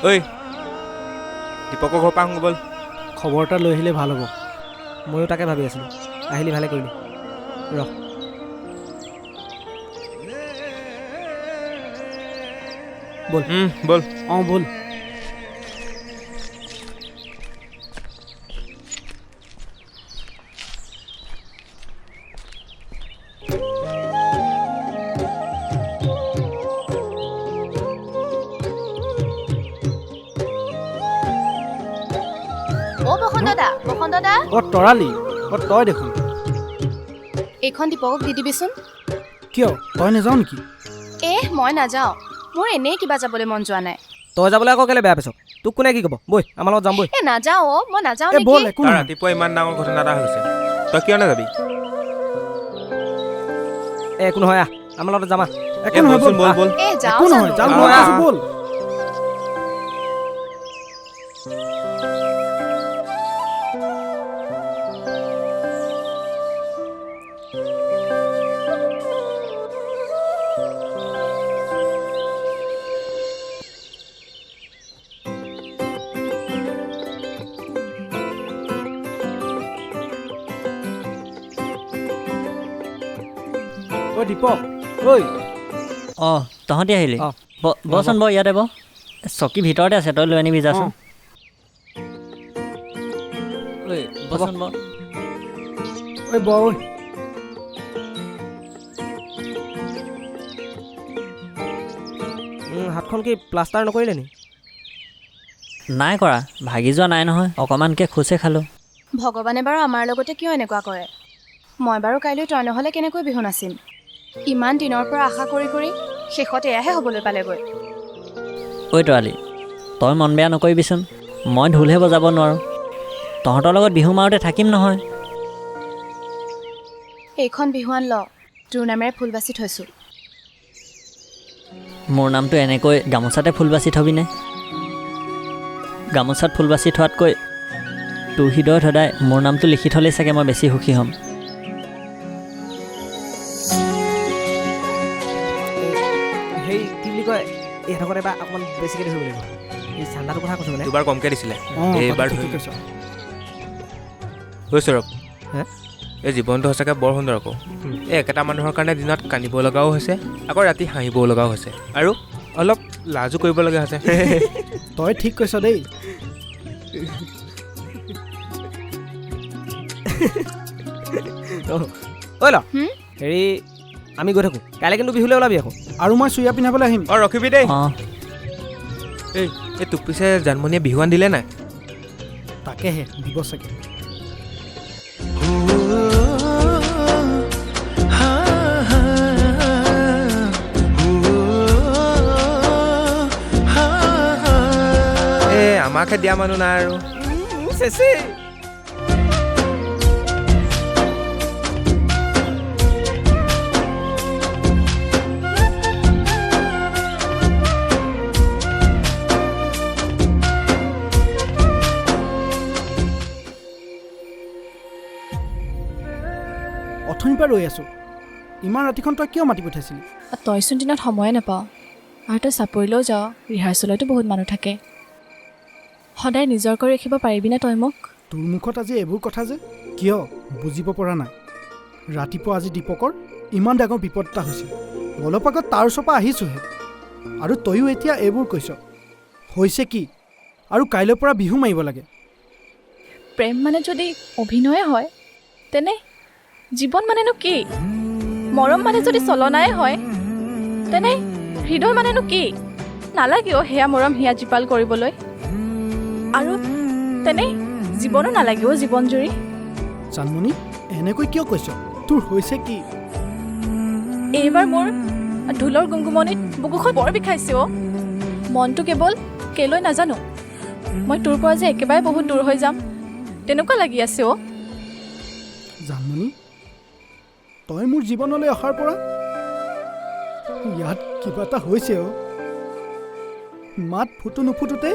ঐ দীপকৰ ঘৰ পৰা আহোঁ ব'ল। খবৰ এটা লৈ আহিলে ভাল হ'ব। ময়ো তাকে ভাবি আছিলোঁ। আহিলি ভালে কৰিলি। ৰহ ব'ল। ব'ল। অঁ ব'ল। তৰালি তই দেখোন। এইখন দীপকক দি দিবিচোন। কিয় তই নাযাওঁ নেকি? মই নাযাওঁ, মোৰ এনেই কিবা যাবলৈ মন যোৱা নাই। তই যাবলৈ আকৌ কেলে বেয়া পাইছ? তোক কোনে কি ক'ব? বৈ আমাৰ লগত যাম বৈ। নাযাওঁ মই নাযাওঁ ব'ল। নেকি? একো তাৰ নহয়। ৰাতিপুৱা ইমান ডাঙৰ ঘটনা এটা হৈছে, তই কিয় নাযাবি? একো নহয় আহ আমাৰ লগত যাম। একো নহয় ব'ল ব'ল। যাওঁ একো নহয় যাম ব'ল। ঐ দীপক ঐ। অঁ তহঁতি আহিলি? অঁ বচোন বৰ ইয়াতে বহ। চকী ভিতৰতে আছে, তই লৈ আনিবি যাচোন। ঐ বচোন বহ। ঐ বৰ ঐ। হাতখন কি প্লাষ্টাৰ নকৰিলে নি? নাই কৰা, ভাগি যোৱা নাই নহয়, অকণমানকৈ খোজে খালোঁ। ভগৱানে বাৰু আমাৰ লগতে কিয় এনেকুৱা কৰে? মই বাৰু কাইলৈ তই নহ'লে কেনেকৈ বিহু নাচিম? ইমান দিনৰ পৰা আশা কৰি কৰি শেষত এয়াহে হ'বলৈ পালেগৈ। ঐ তৰালি, তই মন বেয়া নকৰিবিচোন। মই ঢোলহে বজাব নোৱাৰোঁ, তহঁতৰ লগত বিহু মাৰোঁতে থাকিম নহয়। এইখন বিহুৱান ল, তোৰ নামেৰে ফুল বাচি থৈছোঁ। মোৰ নামটো এনেকৈ গামোচাতে ফুল বাচি থবিনে? গামোচাত ফুল বাচি থোৱাতকৈ তোৰ হৃদয়ত সদায় মোৰ নামটো লিখি থ'লেই চাগে মই বেছি সুখী হ'ম। সেই কি বুলি কয়, এইডোখৰত এবাৰ অকণমান বেছিকৈ ধৰিব লাগিব। এই চান্দাটোৰ কথা কৈছোঁ মানে। দুবাৰ কমকৈ দিছিলে, এইবাৰ ধৰি কৈছ। সৌৰভ, এই জীৱনটো সঁচাকৈ বৰ সুন্দৰ আকৌ। এই একেটা মানুহৰ কাৰণে দিনত কান্দিব লগাও হৈছে, আকৌ ৰাতি হাঁহিব লগাও হৈছে, আৰু অলপ লাজো কৰিবলগীয়া হৈছে। তই ঠিক কৈছ দেই। ঐ ল হেৰি আমি গৈ থাকোঁ, কাইলৈ কিন্তু বিহুলৈ ওলাবি আকৌ। আৰু মই চুৰিয়া পিন্ধাবলৈ আহিম। অঁ ৰখিবি দেই। অঁ এই তোক পিছে জানমণিয়ে বিহুৱান দিলে নাই? তাকেহে দিব চাগে। আমাকহে দিয়া মানুহ নাই আৰু। অথনিৰ পৰা ৰৈ আছোঁ, ইমান ৰাতিখন তই কিয় মাতি পঠাইছিলি? তইচোন দিনত সময়ে নাপাওঁ, আৰু তই চাপৰিলৈও যাওঁ, ৰিহাৰ্চেলতো বহুত মানুহ থাকে। সদায় নিজৰ কৰি ৰাখিব পাৰিবিনে তই মোক? তোৰ মুখত আজি এইবোৰ কথা যে কিয় বুজিব পৰা নাই? ৰাতিপুৱা আজি দীপকৰ ইমান ডাঙৰ বিপদ এটা হৈছে, অলপ আগত তাৰ ওচৰৰ পৰা আহিছোঁহে, আৰু তয়ো এতিয়া এইবোৰ কৈছ। হৈছে কি? আৰু কাইলৈৰ পৰা বিহু মাৰিব লাগে। প্ৰেম মানে যদি অভিনয়ে হয়, তেনে জীৱন মানেনো কি? মৰম মানে যদি চলনাই হয়, তেনে হৃদয় মানেনো কি? নালাগেও সেয়া মৰম হিয়া জীপাল কৰিবলৈ, আৰু তেনে জীৱনো নালাগেও জীৱন জুৰি। জানমণি এনেকৈ কিয় কৈছ? তোৰ হৈছে কি? এইবাৰ মোৰ ঢোলৰ গুমগুমনিত বুকুখন বৰ বিষাইছে অ'। মনটো কেৱল কেলৈ নাজানো, মই তোৰ পৰা যে একেবাৰে বহুত দূৰ হৈ যাম তেনেকুৱা লাগি আছে অ'। জানমণি, তই মোৰ জীৱনলৈ অহাৰ পৰা ইয়াত কিবা এটা হৈছে অ'। মাত ফুটো নুফুটোতে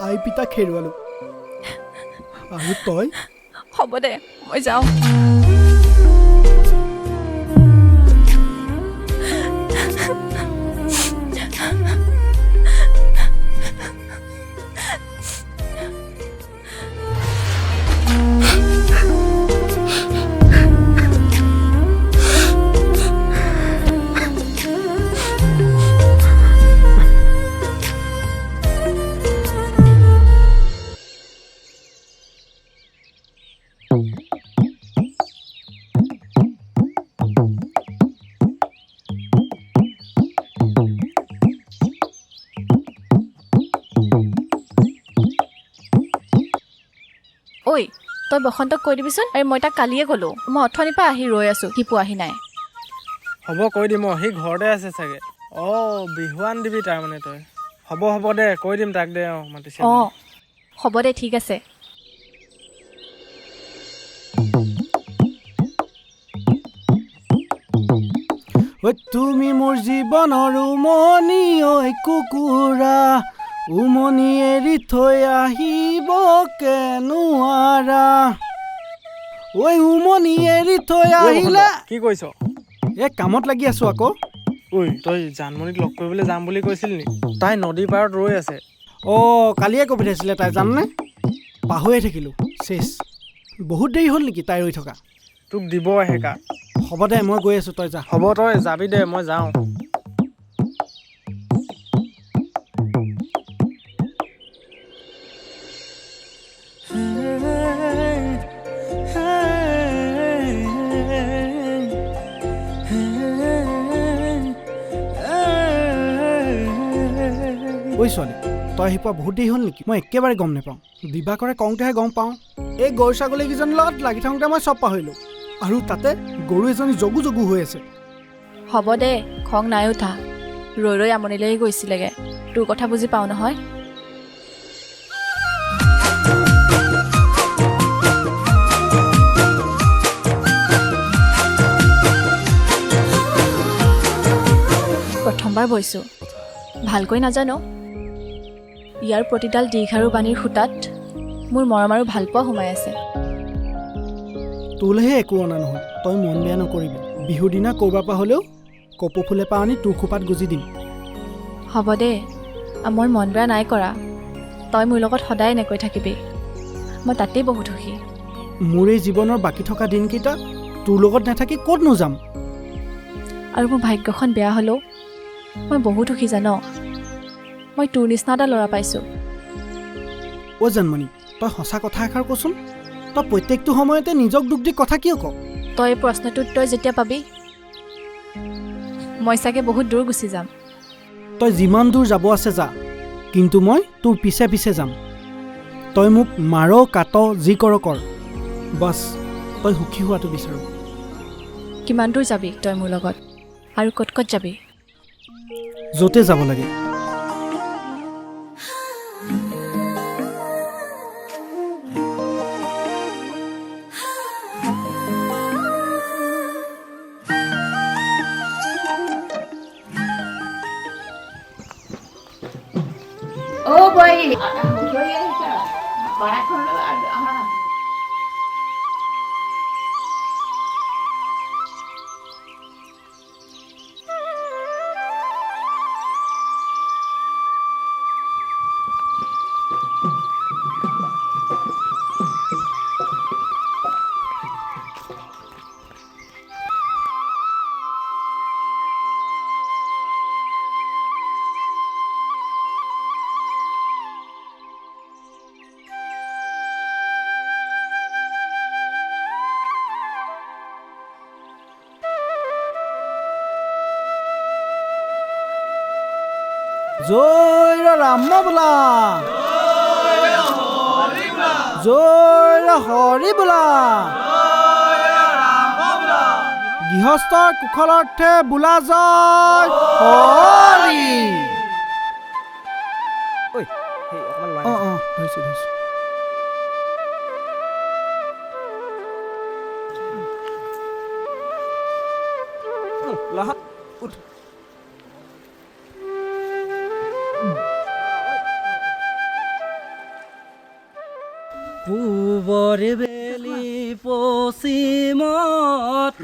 আই পিতাক হেৰুৱালো, আৰু তই? হ'ব দে, মই যাওঁ। তই বসন্তক কৈ দিবিচোন। আৰু মই তাক কালিয়ে ক'লোঁ, মই অথনিৰ পৰা আহি ৰৈ আছোঁ, সি পোৱাহি নাই। হ'ব কৈ দিম। সি ঘৰতে আছে চাগে। বিহুৱান দিবি তাৰমানে তই। হ'ব দে, কৈ দিম তাক দে। মাতিছে। হ'ব দে, ঠিক আছে। তুমি মোৰ জীৱনৰ উমনি ঐ কুকুৰা, উমনি এৰি থৈ আহিব কেনুৱাৰা। ঐ উমনি এৰি থৈ আহিলে। কি কৈছ? এই কামত লাগি আছো আকৌ। তই জানমণিক লগ কৰিবলৈ যাম বুলি কৈছিলি নি? তাই নদীৰ পাৰত ৰৈ আছে। কালিয়ে কৈ পঠাইছিলে তাই, জাননে? পাহৰিয়ে থাকিলোঁ। চেছ, বহুত দেৰি হ'ল নেকি তাই ৰৈ থকা? তোক দিব এহেকা। হ'ব দে, মই গৈ আছোঁ, তই যা। হ'ব, তই যাবি দে, মই যাওঁ। ঐ ছোৱালী, তই আহি পোৱা বহুত দেৰি হ'ল নেকি? মই একেবাৰে গম নাপাওঁ। দিবাকৰে কওঁতেহে গম পাওঁ। এই গৰু ছাগলীকেইজনীৰ লগত লাগি থাকোঁতে মই চব পাহৰিলোঁ। আৰু তাতে গৰু এজনী জগু জগু হৈ আছে। হ'ব দে, খং নাই উঠা। ৰৈ আমনি লাগি গৈছিলেগৈ। তোৰ কথা বুজি পাওঁ নহয়। প্ৰথমবাৰ বৈছোঁ, ভালকৈ নাজানো। ইয়াৰ প্ৰতিডাল দীৰ্ঘাৰু বাণীৰ সূতাত মোৰ মৰম আৰু ভালপোৱা সোমাই আছে। তোলৈহে একো অনা নহয়, তই মন বেয়া নকৰিবি। বিহুৰ দিনা ক'ৰবাৰ পৰা হ'লেও কপৌ ফুলে পৰা আনি তোৰ খোপাত গুজি দিম। হ'ব দে, মই মন বেয়া নাই কৰা। তই মোৰ লগত সদায় এনেকৈ থাকিবি, মই তাতেই বহুত সুখী। মোৰ এই জীৱনৰ বাকী থকা দিনকেইটা তোৰ লগত নাথাকি ক'তনো যাম? আৰু মোৰ ভাগ্যখন বেয়া হ'লেও মই বহুত সুখী জান। মই তোৰ নিচিনা এটা ল'ৰা পাইছোঁ। জানমণি, তই সঁচা কথা এষাৰ কচোন। তই প্ৰত্যেকটো সময়তে নিজক দুখ দি কথা কিয় ক? তই এই প্ৰশ্নটোত তই যেতিয়া পাবি, মই চাগে বহুত দূৰ গুচি যাম। তই যিমান দূৰ যাব আছে যা, কিন্তু মই তোৰ পিছে পিছে যাম। তই মোক মাৰ কাট যি কৰ কৰ, বাছ তই সুখী হোৱাটো বিচাৰোঁ। কিমান দূৰ যাবি তই মোৰ লগত, আৰু ক'ত ক'ত যাবি? য'তে যাব লাগে। জয় ৰাম বোলা, জয় হৰি বোলা, গৃহস্থৰ কুশলাৰ্থে বোলা জয় হৰি। ধৰিছোঁ ধৰিছোঁ। লাহত উঠ। পূবৰে বেলি পশ্চিমত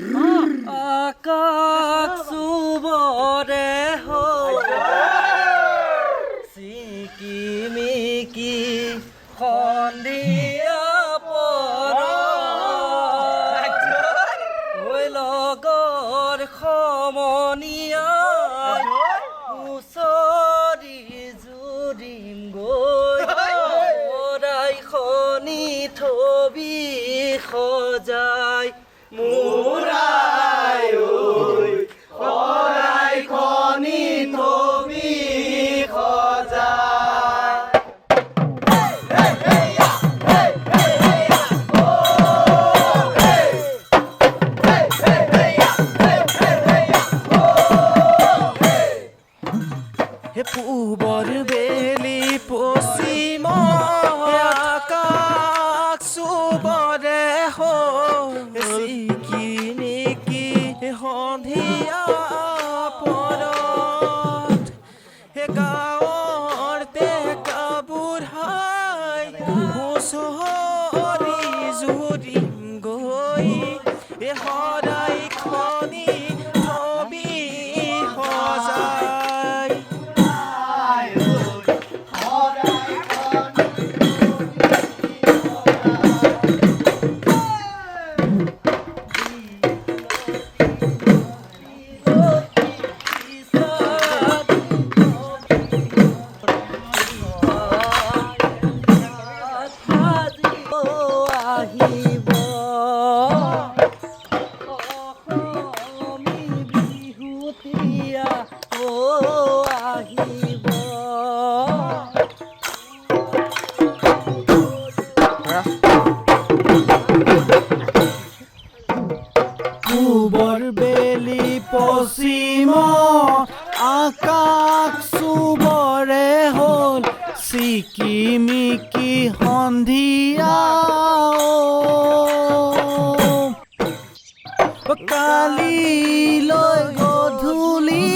আকাশ চুবৰে চিকিমিকি সন্ধিয়া পৰত লগৰ সমনীয়াই ওচৰি জুৰিম গৈ শনি থবি সজাই মোৰাই শৰাই খনি থবি সজাই চিকিমিকি সন্ধিয়া পৰত হে গাঁৱৰ ডেকা বুঢ়াই হুঁচৰি জুৰিম গৈ শৰাই খনি থবি সজাই আহিব অসমী বিহুতীয়া আহিব পূবৰ বেলি পশ্চিম আকাশ চুবৰে হ'ল চিকিমিকি সন্ধিয়া কালিলৈ গধূলি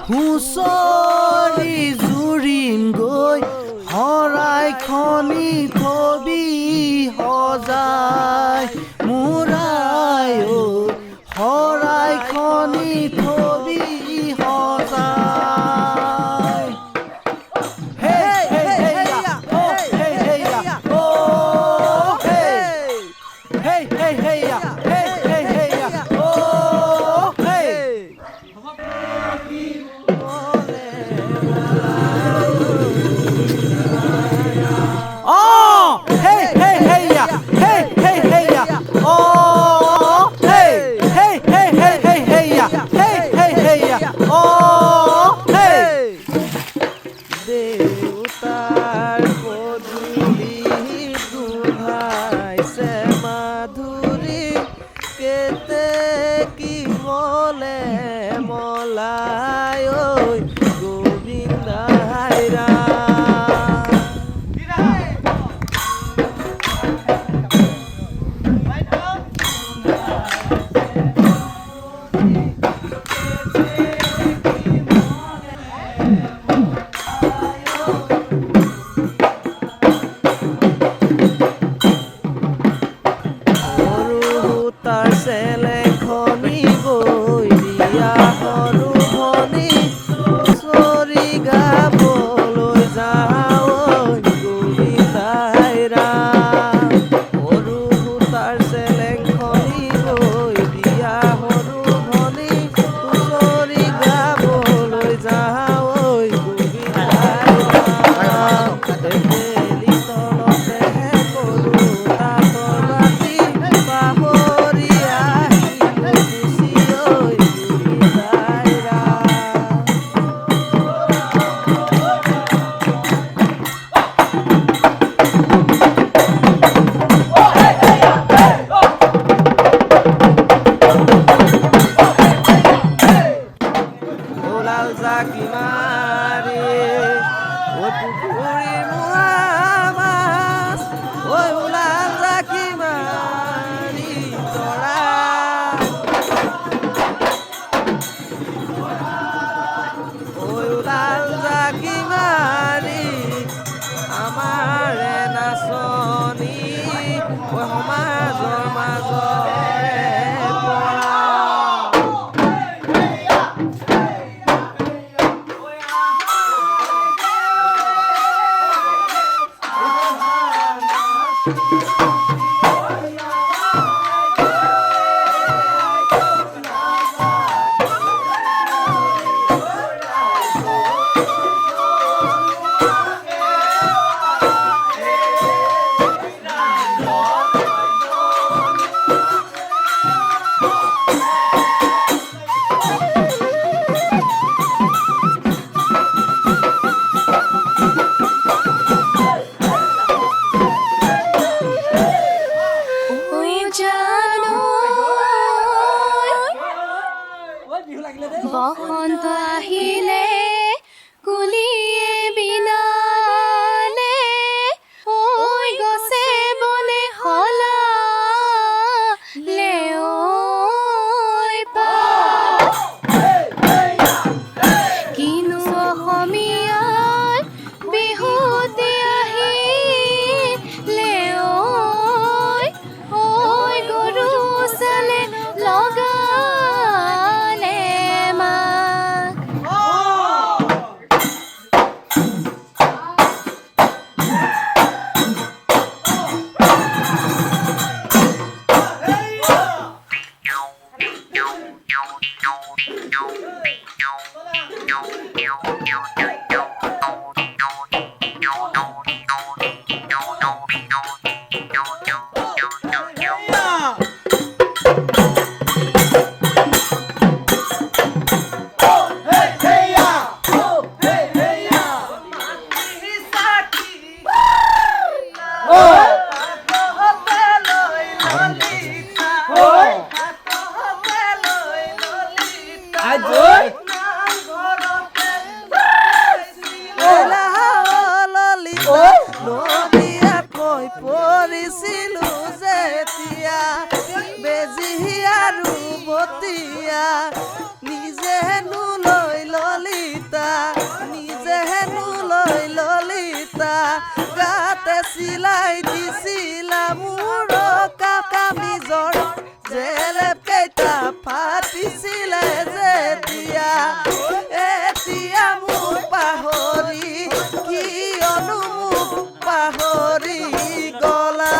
হুঁচৰি জুৰিম গৈ শৰাই খনি থবি সজাই মূৰাই শৰাই খনি থবি সজাই হে হে হেয়া ও হে হেয়া ও হে হে হে হেয়া হে হে হেয়া ও হে Oh! Hey, hey, hey, yeah. Hey, hey, hey, yeah. Oh! Hey, hey, hey, hey, hey, hey, yeah. Hey, hey, hey, yeah. Oh! Hey. দেউতাৰ পদূলি দুধাইছে মাধুৰী কেতে কি মলে মলাই ঐ গোবিন্দাই ৰাম সৰু তাৰ চেলেখনি বৈ দিয়া সৰু ভনী হুঁচৰি গাবলৈ যাওঁ গোবিন্দাই ৰাম সৰু তাৰ চেলেখনি বৈ দিয়া সৰু ভনী হুঁচৰি গাবলৈ যাওঁ গোবিন্দাই ৰাম তেতেলী তলতেহে কৰো তাঁতৰ বাতি পাহৰি আহিলো গুচি ঐ গোবিন্দাই ৰাম ওলাল জাকি মাৰি ঐ পুখুৰী মোহা মাছ ঐ ওলাল জাকি মাৰি তৰা ঐ ওলাল জাকি মাৰি আমাৰে নাচনী ঐ সমাজৰ মাজৰে পৰা বসন্ত আহিলে কুলিয়ে বিনালে ঐ গছে বনে হলালে মতিয়া নিজে হেনো লৈ ললিতা নিজে হেনো লৈ ললিতা গাতে চিলাই দিছিলা মোৰ কামিজৰ জেলেপ কেইটা ফাটিছিলে যেতিয়া এতিয়া মোক পাহৰি কিয়নো মোক পাহৰি গলা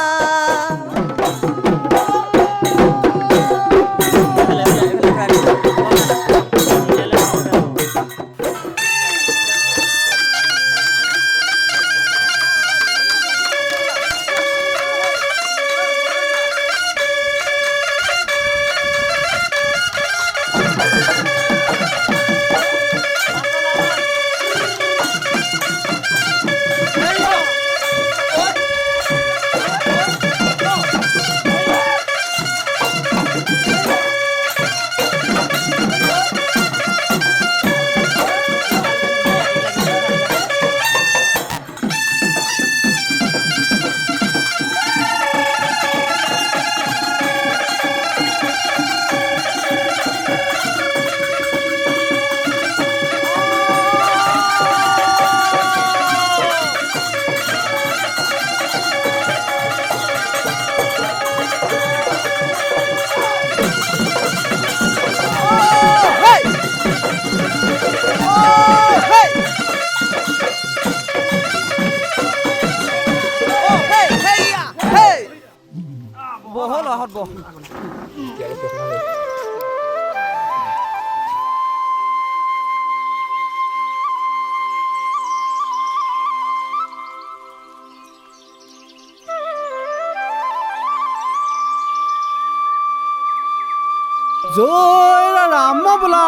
বহল আহত বহ জয় ৰাম বোলা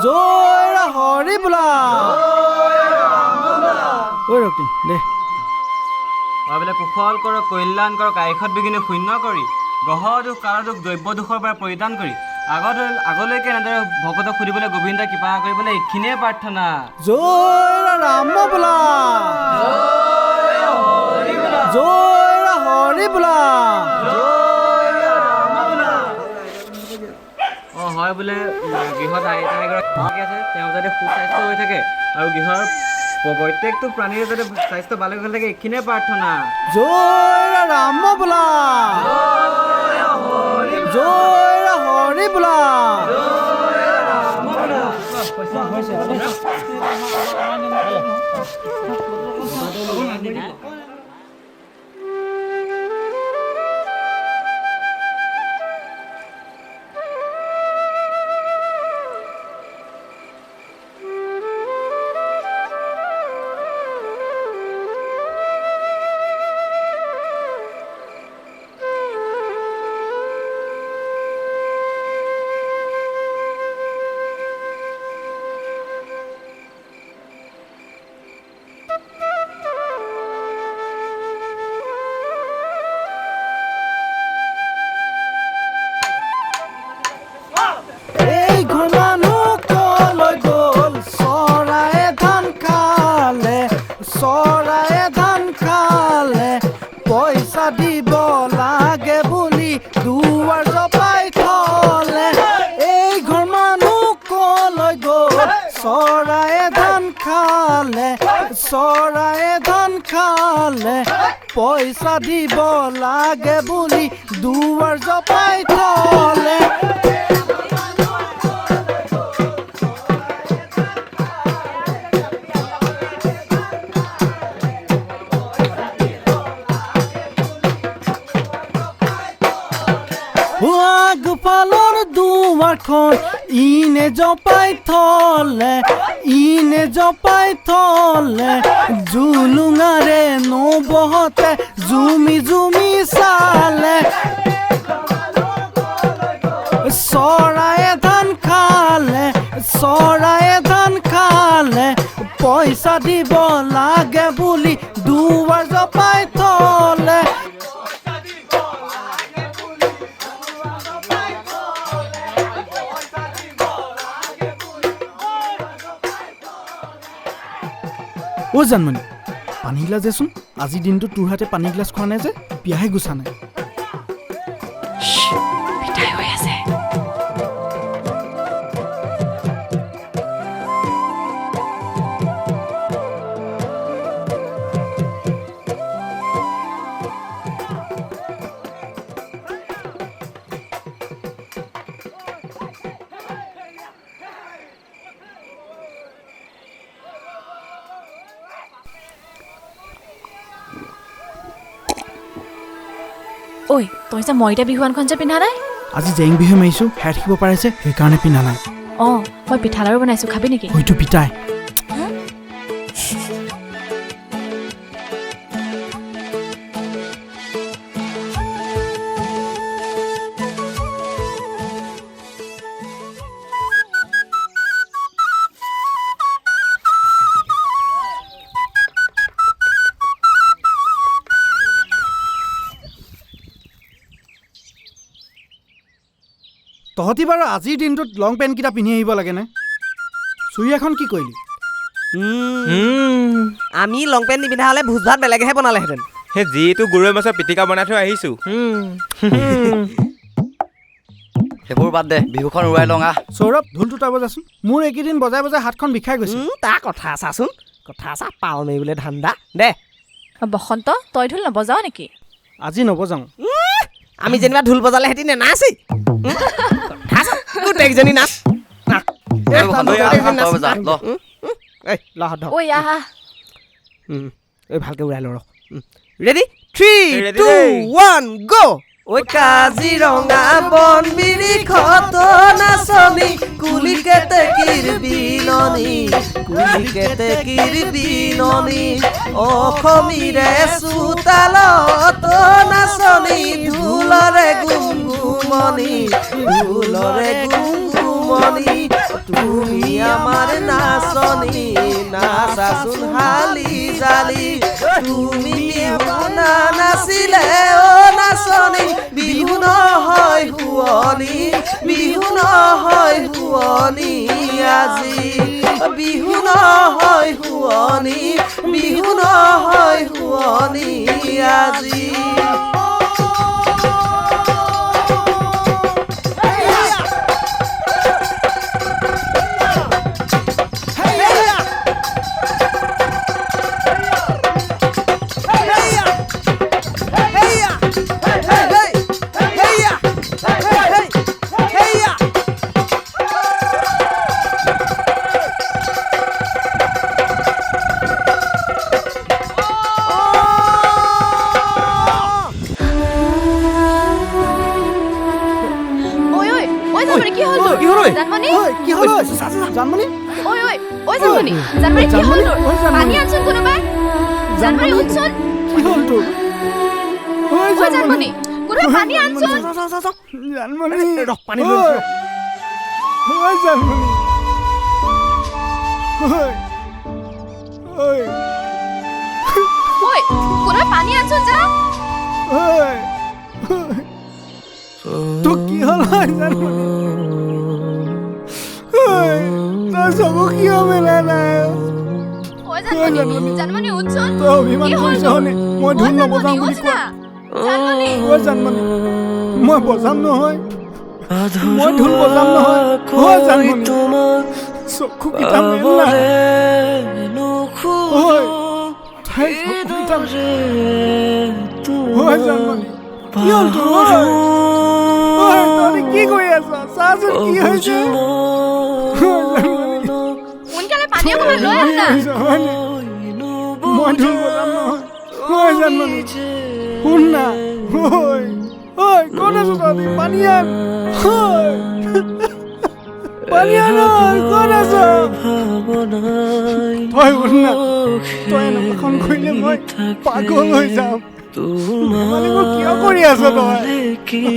জয় হৰি বোলা ঐ ৰক্তিম দে বোলে কুশল কৰক কল্যাণ কৰক আয়ুষত বিঘিনি শূন্য কৰি গ্ৰহ দুখ কাল দুখ দ্ৰব্য দুখৰ পৰা পৰিধান কৰি আগলৈকে এনেদৰে ভকতক সুধিবলৈ গোবিন্দই কৃপা কৰিবলৈ এইখিনিয়ে প্ৰাৰ্থনা জয় ৰাম বোলা জয় হৰি বোলা হয় বোলে গৃহত আইতা এগৰাকী আছে তেওঁ যাতে সুস্বাস্থ্য হৈ থাকে আৰু গৃহৰ প্ৰত্যেকটো প্ৰাণীৰ যাতে স্বাস্থ্য ভালে হৈ থাকে এইখিনিয়ে প্ৰাৰ্থনা জয় ৰাম বোলা জয় হৰি বোলা দিব লাগে বুলি দুৱাৰ জপাই থলে এই ঘৰ মানুহ কলৈ গ'ল চৰায়ে ধান খালে চৰায়ে ধান খালে পইচা দিব লাগে বুলি দুৱাৰ জপাই থলে গোপালৰ দুৱাৰখন ইনে জপাই থলে জুলুঙাৰে নবহতে জুমি জুমি চালে চৰায়ে ধান খালে পইচা দিব লাগে বুলি দুৱাৰ জপাই থলে ও জানমণি পানী গিলাচ দেচোন আজি দিনটো তোৰ হাতে পানী গিলাচ খোৱা নাই যে পিয়াহে গুচা নাই পিঠাই হৈ আছে। ঐ তই যে মই এতিয়া বিহুৱানখন যে পিন্ধা নাই। আজি জেং বিহু মাৰিছোঁ হেৰ থাকিব পাৰিছে সেইকাৰণে পিন্ধা নাই। অঁ মই পিঠা লাড়ু বনাইছোঁ, খাবি নেকি? হয়তো পিতাই তহঁতি বাৰু আজিৰ দিনটোত লং পেণ্টকেইটা পিন্ধি আহিব লাগেনে? চুৰি এখন কি কৰিলি? আমি লং পেণ্ট নিপিন্ধা হ'লে ভোজ ভাত বেলেগেহে বনালেহেঁতেন। সেই যিটো গৰৈ মাছৰ পিটিকা বনাই থৈ আহিছোঁ। সেইবোৰ বাদ দে, বিহুখন উৰাই লওঁ আহ। সৌৰভ ঢোলটো তই বজাচোন। মোৰ এইকেইদিন বজাই বজাই হাতখন বিষাই গৈছে। তাৰ কথা চাচোন, কথা চা পাও মাৰিবলৈ ধান্দা দে। বসন্ত তই ঢোল নবজাৱ নেকি? আজি নবজাওঁ। আমি যেনিবা ঢোল বজালে হেঁতি নেনাচি গোটেইকেইজনী নাচ। ঐ আহা ভালকে উৰাই লওঁ। ৰেডি 3 2 1 গো। ঐ কাজিৰঙা বন বিৰিখত নাচনি কুলিকেতে কিৰবিননি কুলিকেতে কিৰবিননি অসমীৰে চোতালত নাচনি ঢোলৰে গুমগুমনি ঢোলৰে গুমগুমনি তুমি আমাৰ নাচনি নাচাচোন হালি জালি তুমি বিহু নাচিলে অ নাচনি বিহু নহয় শুৱনি বিহু নহয় শুৱনি আজি বিহু নহয় শুৱনি বিহু নহয় শুৱনি আজি। জানমণি কি হ'ল জানমণি? ঐ জানমণি জানমণি কি হ'ল তোৰ? পানী আনচোন কোনোবাই। জানমণি উঠচোন। কি হ'ল তোৰ? ঐ জানমণি কোনোবাই পানী আনচোন। জানমণি ৰখ পানী লৈ আছো। ঐ জানমণি ঐ কোনোবাই পানী আনচোন যা। তোৰ কি হ'ল জানমণি? তই চকু কিয় মেলা নাই? ঐ জানমণি উঠচোন। তই অভিমান কৰিছ হনে মই ঢোল নবজাওঁ বুলি কোৱা? ঐ জানমণি মই বজাম নহয়, মই ঢোল বজাম নহয়। ঐ জানমণি চকুকেইটা মেল নাই। ঐ তাই চকুকেইটা ঐ জানমণি কি হ'ল তোৰ? ঐ তই কি কৰি আছ? চাচোন কি হৈছে? সোনকালে পানী অকণমান লৈ আহ না। মই ঢোল বজাম নহয়। ঐ জানমণি শুন না। ঐ ক'ত আছ তহঁতি? পানী আন। পানী আন ক'ত আছ? তই শুন না, তই এনেকুৱাখন কৰিলে মই পাগল হৈ যাম। মোৰ কিয় কৰি আছ তই?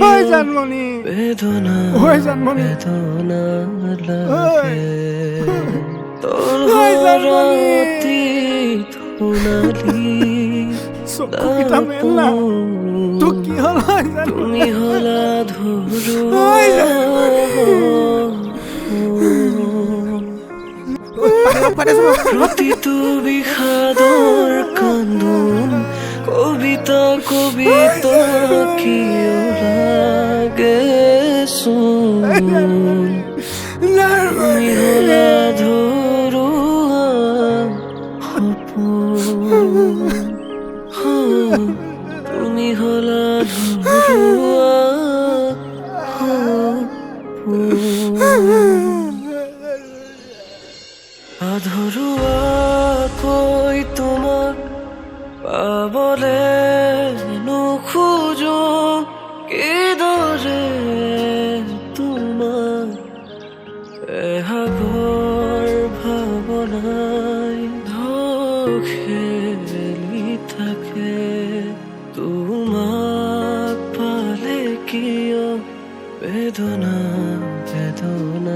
ঐ জানমণি ঐ জানমণি চকুকেইটা মেল না। তোক কি হ'ল জানমণি? প্ৰতিটো বিষাদৰ কান্দোন কবিতা কবিতা কি ওলাই লাগেচোন তুমি হলা ধৰুৱা সপোন তুমি হলা ধৰুৱা আধৰুৱাকৈ তোমাক পাবলে নোখোজো কিদৰে তোমাক এহাগৰ ভাৱনাই খেলি থাকে তোমাক পালে কিয় বেদনা বেদনা